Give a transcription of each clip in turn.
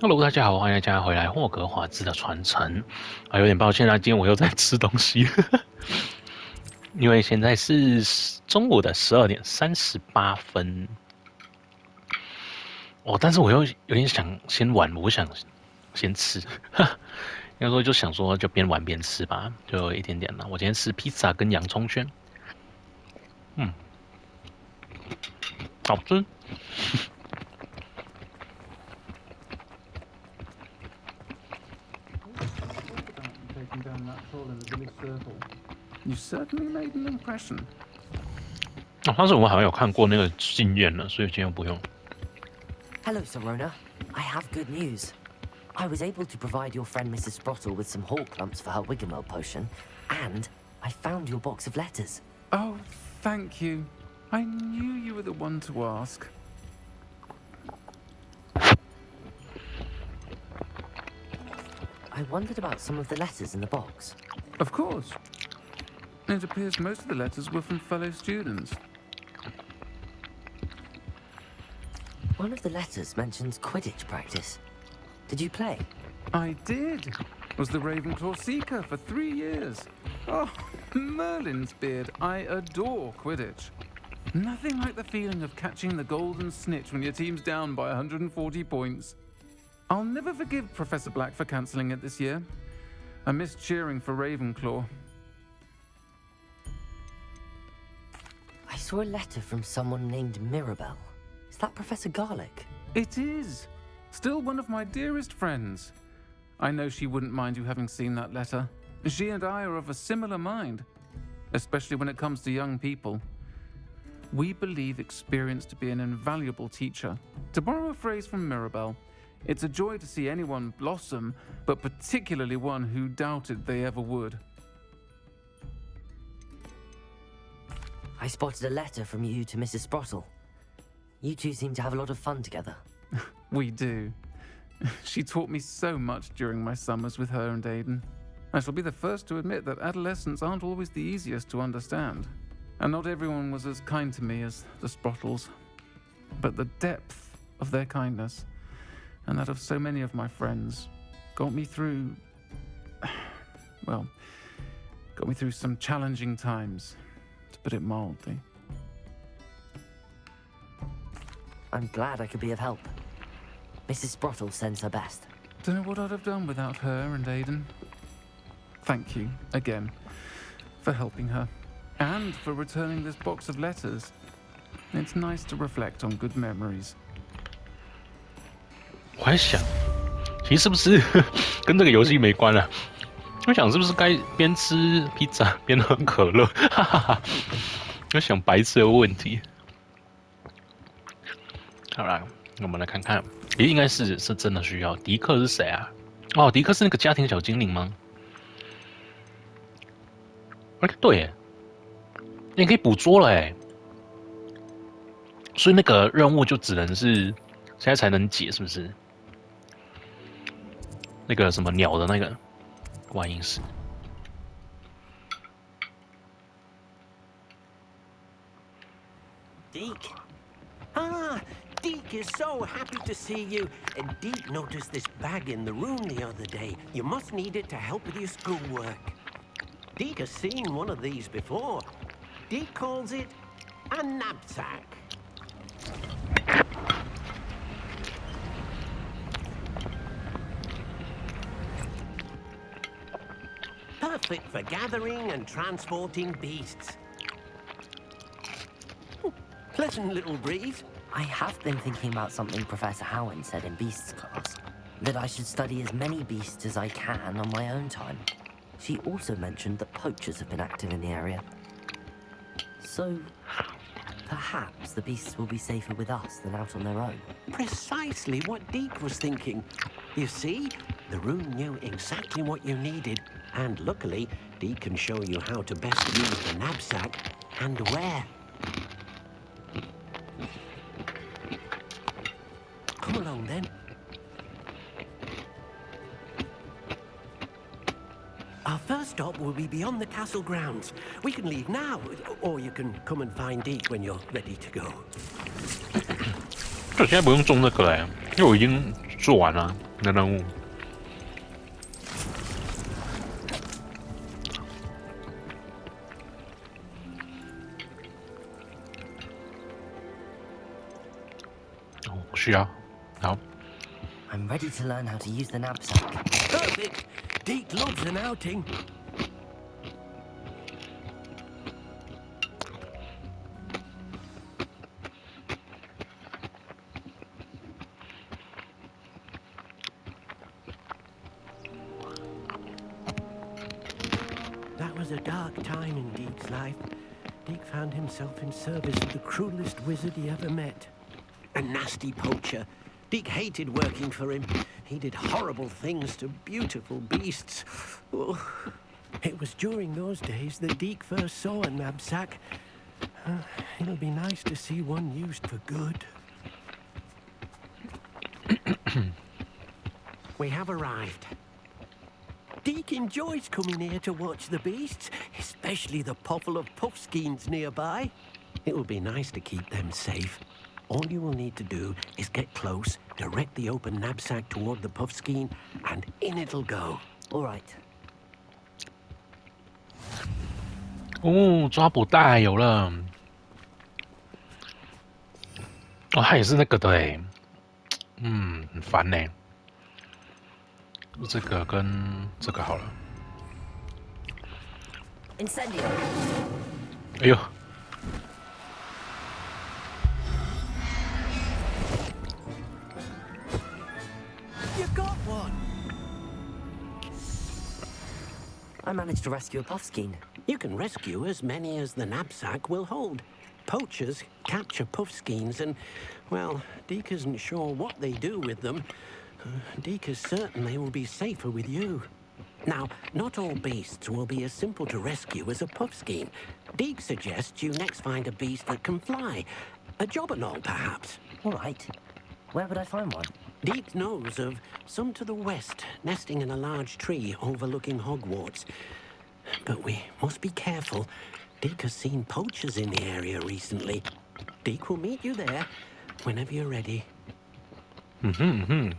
Hello，大家好，欢迎大家回来霍格华兹的传承。有点抱歉啊，今天我又在吃东西，因为现在是中午的12:38。但是我又有点想先玩，我想先吃，应该说就想说就边玩边吃吧，就一点点了。我今天吃披萨跟洋葱圈，好吃。Taking down that troll in the village circle. You certainly made an impression. 上次我们好像有看过那个经验了，所以今天不用。Hello, Sorona. I have good news. I was able to provide your friend Mrs. Sprottle with some hawk lumps for her Wiggenweld potion, and I found your box of letters. Oh, thank you. I knew you were the one to ask. I wondered about some of the letters in the box. Of course. It appears most of the letters were from fellow students. One of the letters mentions Quidditch practice. Did you play? I did. Was the Ravenclaw Seeker for 3 years. Oh, Merlin's beard. I adore Quidditch. Nothing like the feeling of catching the golden snitch when your team's down by 140 points. I'll never forgive Professor Black for cancelling it this year. I missed cheering for Ravenclaw. I saw a letter from someone named Mirabelle. Is that Professor Garlick? It is. Still one of my dearest friends. I know she wouldn't mind you having seen that letter. She and I are of a similar mind, especially when it comes to young people. We believe experience to be an invaluable teacher. To borrow a phrase from Mirabelle, it's a joy to see anyone blossom, but particularly one who doubted they ever would. I spotted a letter from you to Mrs. Sprottle. You two seem to have a lot of fun together. We do. She taught me so much during my summers with her and Aidan. I shall be the first to admit that adolescents aren't always the easiest to understand. And not everyone was as kind to me as the Sprottles. But the depth of their kindness, and that of so many of my friends, got me through... well, got me through some challenging times, to put it mildly. I'm glad I could be of help. Mrs. Sprottle sends her best. Don't know what I'd have done without her and Aidan. Thank you, again, for helping her, and for returning this box of letters. It's nice to reflect on good memories. 我还想，其实是不是跟这个游戏没关啊？我想是不是该边吃披萨边喝可乐？哈哈哈！我想白痴的问题。好啦，我们来看看，应该是真的需要。迪克是谁啊？哦，迪克是那个家庭小精灵吗？对耶，你可以捕捉了哎，所以那个任务就只能是现在才能解，是不是？那个什么鸟的那个观音石。Deke? Ah, Deke is so happy to see you. And Deke noticed this bag in the room the other day. You must need it to help with your schoolwork. Deke has seen one of these before. Deke calls it a knapsack. Perfect for gathering and transporting beasts. Pleasant little breeze. I have been thinking about something Professor Howard said in Beasts class. That I should study as many beasts as I can on my own time. She also mentioned that poachers have been active in the area. So, perhaps the beasts will be safer with us than out on their own. Precisely what Deke was thinking. You see, the room knew exactly what you needed, and luckily, Deke can show you how to best use the knapsack and where. Come along then. Our first stop will be beyond the castle grounds. We can leave now, or you can come and find Deke when you're ready to go. 我现在不用种这个因为我已经做完了，的任务。哦，不需要。好。 I'm ready to learn how to use the knapsack. Perfect. Deke loves an outing. That was a dark time in Deke's life. Deke found himself in service of the cruelest wizard he ever met. A nasty poacher. Deke hated working for him. He did horrible things to beautiful beasts. Oh. It was during those days that Deke first saw a knapsack. It'll be nice to see one used for good. We have arrived. Deke enjoys coming here to watch the beasts, especially the pottle of puffskeins nearby. It will be nice to keep them safe. All you will need to do is get close, direct the open knapsack toward the puffskein, and in it'll go. All right. 哦，抓捕带有了。哦，它也是那个的哎。很烦呢。这个跟这个好了。Incendio. 哎呦。 You got one! I managed to rescue a puffskein. You can rescue as many as the knapsack will hold. Poachers capture puffskeins and, well, Deke isn't sure what they do with them. Deke is certain they will be safer with you. Now, not all beasts will be as simple to rescue as a puffskein. Deke suggests you next find a beast that can fly. A jobberknoll, perhaps. All right. Where would I find one? Deke knows of some to the west, nesting in a large tree overlooking Hogwarts. But we must be careful. Deke has seen poachers in the area recently. Deke will meet you there whenever you're ready. Mm-hmm.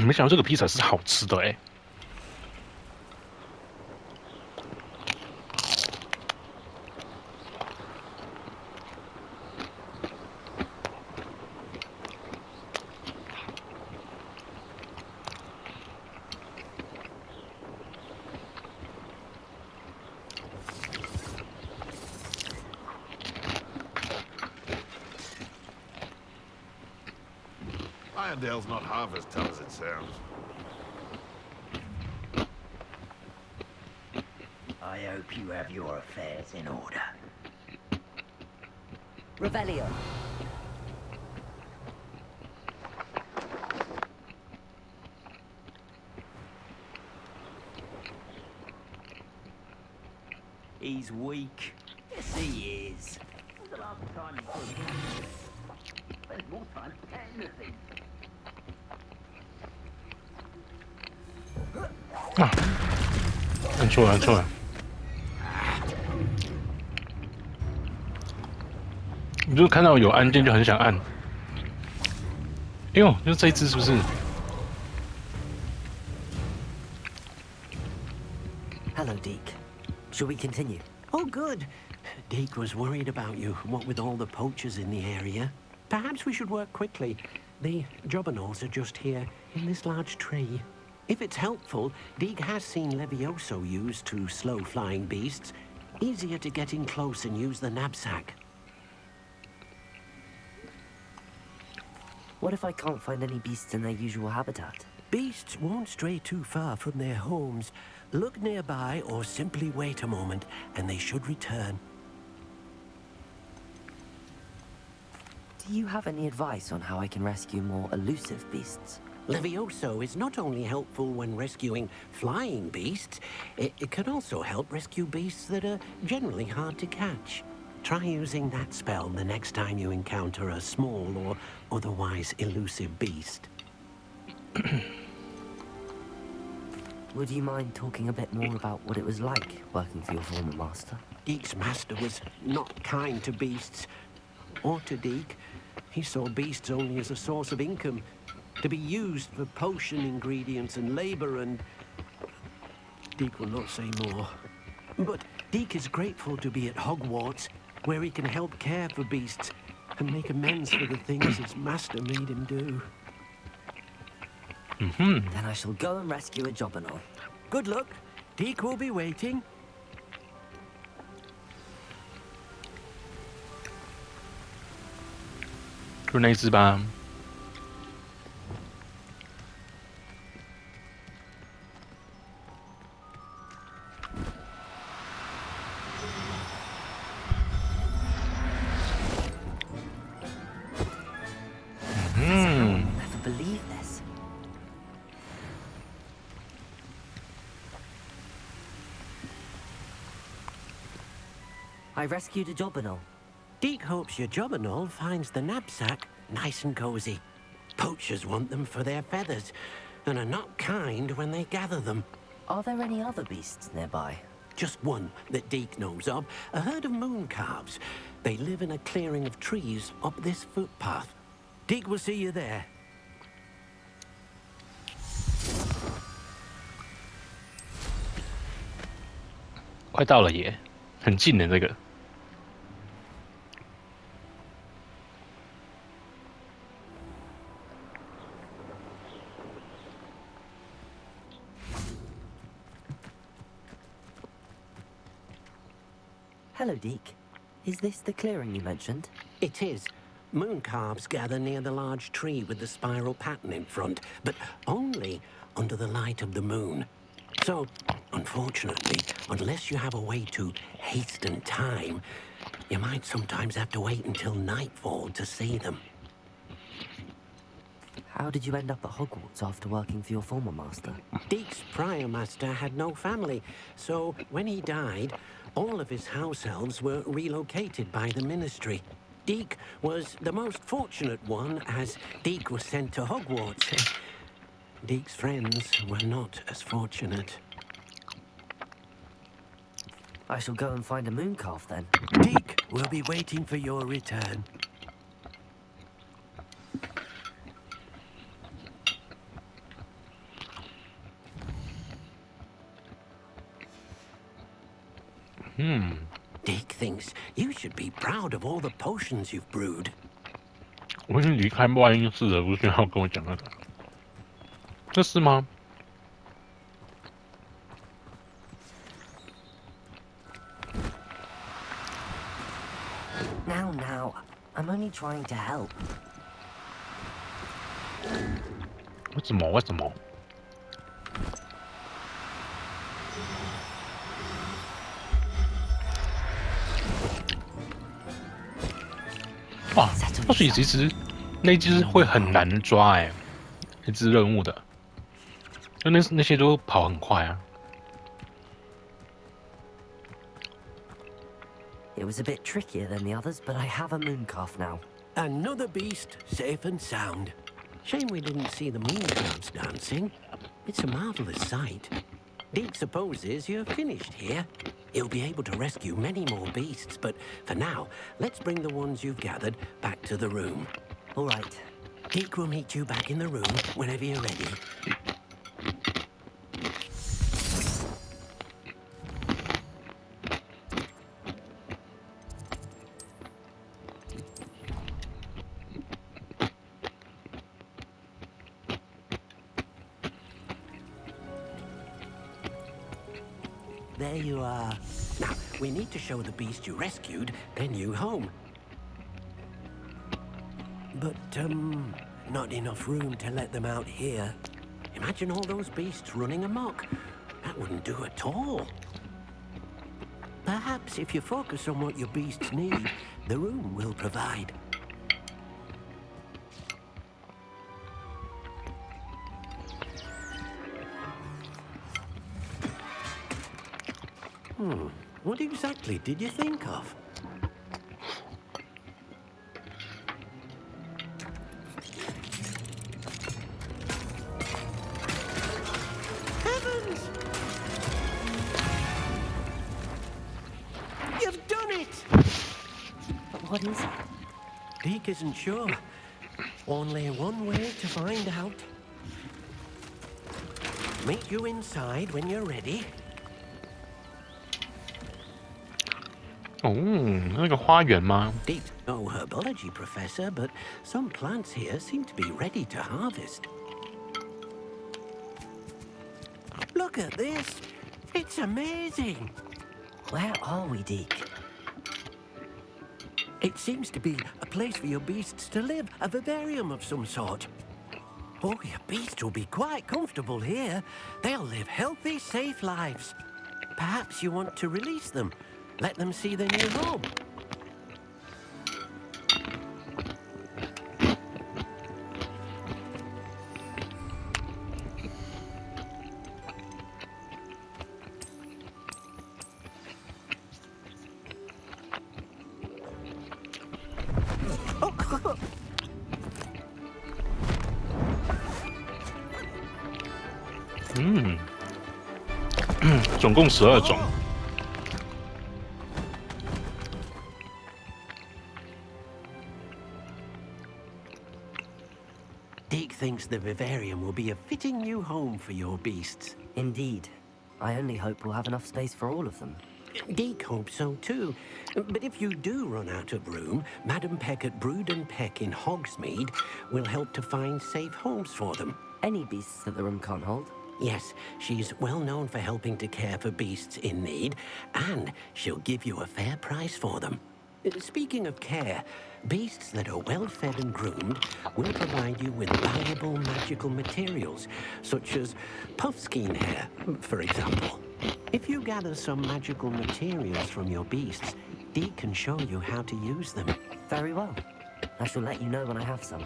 没想到这个披萨是好吃的哎。Irondale's not half as tough as it sounds. I hope you have your affairs in order. Revelio. He's weak. Yes, he is. When's the last time you put him in? Spends more time getting the thing. 啊！按错了，按错了。你就看到有按键就很想按。哎呦，就是这一只是不是 Hello, Deke. Shall we continue? Oh, good. Deke was worried about you, what with all the poachers in the area. Perhaps we should work quickly. The jobberknolls are just here, in this large tree. If it's helpful, Deke has seen Levioso used to slow flying beasts. Easier to get in close and use the knapsack. What if I can't find any beasts in their usual habitat? Beasts won't stray too far from their homes. Look nearby or simply wait a moment, and they should return. Do you have any advice on how I can rescue more elusive beasts? Levioso is not only helpful when rescuing flying beasts, it can also help rescue beasts that are generally hard to catch. Try using that spell the next time you encounter a small or otherwise elusive beast. Would you mind talking a bit more about what it was like working for your former master? Deek's master was not kind to beasts. Or to Deek. He saw beasts only as a source of income, to be used for potion ingredients and labor, and... Deek will not say more. But Deek is grateful to be at Hogwarts, where he can help care for beasts and make amends for the things his master made him do. Then I shall go and rescue a Jobberknoll. Good luck. Deek will be waiting. 就那一只吧。I'll never believe this. I rescued a Jobberknoll. Deek hopes your Jobberknoll finds the knapsack nice and cozy. Poachers want them for their feathers, and are not kind when they gather them. Are there any other beasts nearby? Just one that Deek knows of, a herd of moon calves. They live in a clearing of trees up this footpath. Deek will see you there. 快到了耶，很近的这个。Hello, Deek. Is this the clearing you mentioned? It is. Moon calves gather near the large tree with the spiral pattern in front, but only under the light of the moon. So, unfortunately, unless you have a way to hasten time, you might sometimes have to wait until nightfall to see them. How did you end up at Hogwarts after working for your former master? Deek's prior master had no family, so when he died, all of his house elves were relocated by the ministry. Deek was the most fortunate one, as Deek was sent to Hogwarts. Deek's friends were not as fortunate. I shall go and find a moon calf then. Deek will be waiting for your return. Deek thinks you should be proud of all the potions you've brewed. 我已经离开外阴室了，不是要跟我讲那个？这是吗？ Now, I'm only trying to help. 为什么？为什么？哇，或许其实那只会很难抓哎，那只任务的，就那些都跑很快啊。 It was a bit trickier than the others, but I have a moon calf now. Another beast, safe and sound. Shame we didn't see the moon calves dancing. It's a marvelous sight. Deek supposes you're finished here. He'll be able to rescue many more beasts, but for now, let's bring the ones you've gathered back to the room. All right. Deek will meet you back in the room whenever you're ready. There you are. Now, we need to show the beast you rescued their new home. But, not enough room to let them out here. Imagine all those beasts running amok. That wouldn't do at all. Perhaps if you focus on what your beasts need, the room will provide. What exactly did you think of? What is it? Deke isn't sure. Only one way to find out. Meet you inside when you're ready. 哦，那个花园吗？ Deke's no herbology professor, but some plants here seem to be ready to harvest. Look at this! It's amazing! Where are we, Deke? It seems to be a place for your beasts to live, a vivarium of some sort. Oh, your beasts will be quite comfortable here. They'll live healthy, safe lives. Perhaps you want to release them. Let them see their new home. Oh, 总共12种。Deke thinks the vivarium will be a fitting new home for your beasts. Indeed. I only hope we'll have enough space for all of them. Deke hopes so too. But if you do run out of room, Madam Peck at Brood and Peck in Hogsmeade will help to find safe homes for them. Any beasts that the room can't hold? Yes, she's well known for helping to care for beasts in need, and she'll give you a fair price for them. Speaking of care, beasts that are well fed and groomed will provide you with valuable magical materials, such as puffskein hair, for example. If you gather some magical materials from your beasts, Deke can show you how to use them. Very well. I shall let you know when I have some.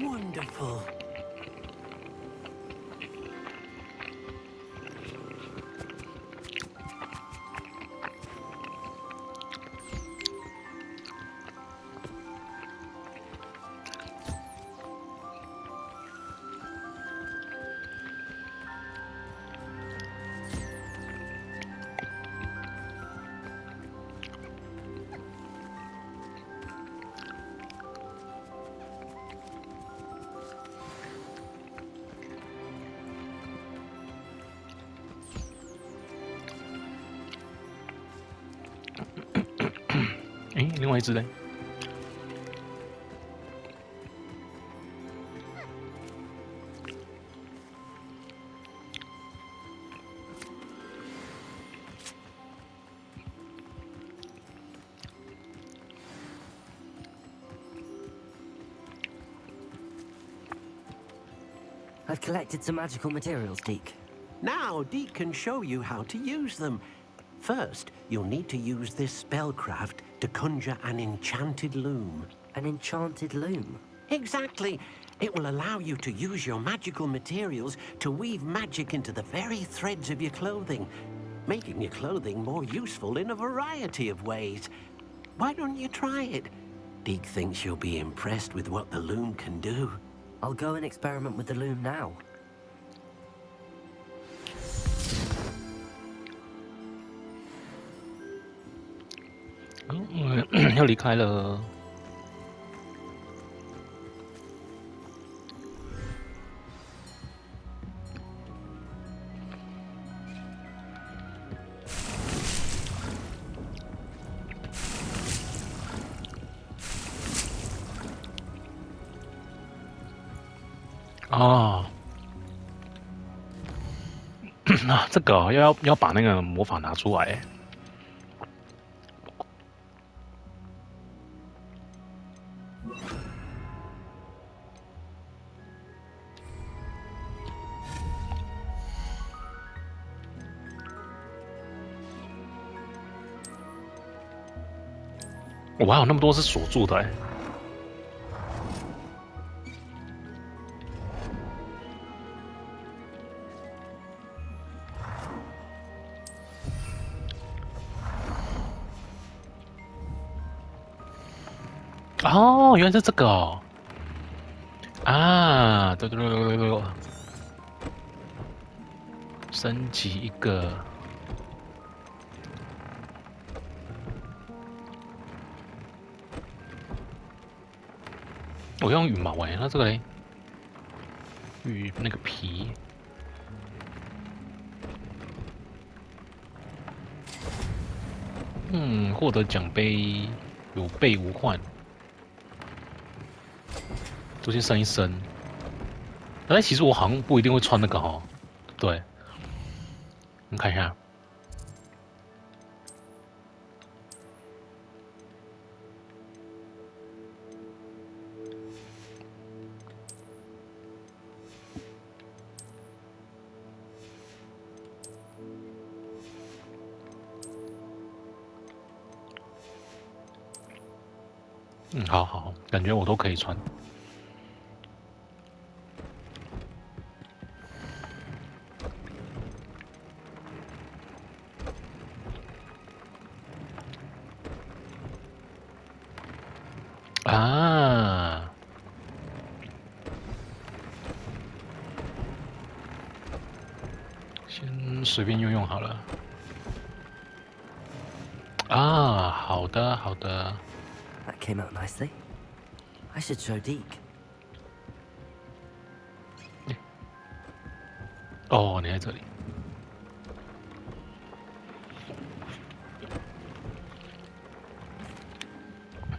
Wonderful.哎，另外一只嘞？I've collected some magical materials, Deke. Now, Deke can show you how to use them. First, you'll need to use this spellcraft to conjure an enchanted loom. An enchanted loom. Exactly. It will allow you to use your magical materials to weave magic into the very threads of your clothing, making your clothing more useful in a variety of ways. Why don't you try it? Deke thinks you'll be impressed with what the loom can do. I'll go and experiment with the loom now. 要离开了。哦，啊，这个要把那个魔法拿出来。我还有那么多是锁住的哎。哦，原来是这个哦。啊，对。升级一个。我用羽毛那这个嘞，羽那个皮。获得奖杯有备无患，都先升一升。但其实我好像不一定会穿那个哦。对，你看一下。好，感觉我都可以穿。啊，先随便用好了。啊，好的。That came out nicely. I should show Deke. 哦，你在这里。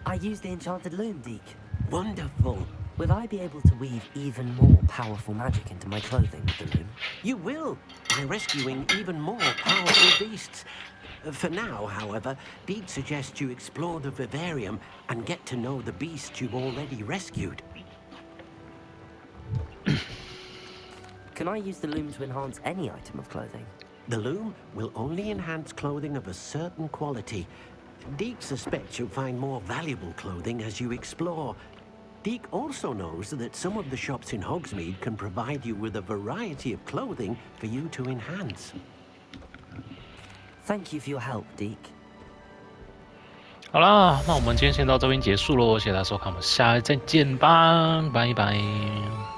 I used the enchanted loom, Deke. Wonderful. Will I be able to weave even more powerful magic into my clothing with the loom? You will, by rescuing even more powerful beasts. For now, however, Deke suggests you explore the vivarium and get to know the beasts you've already rescued. Can I use the loom to enhance any item of clothing? The loom will only enhance clothing of a certain quality. Deke suspects you'll find more valuable clothing as you explore. Deke also knows that some of the shops in Hogsmeade can provide you with a variety of clothing for you to enhance. Thank you for your help, Deke. 好啦，那我们今天先到这边结束喽，谢谢大家收看，我们下次再见吧，拜拜。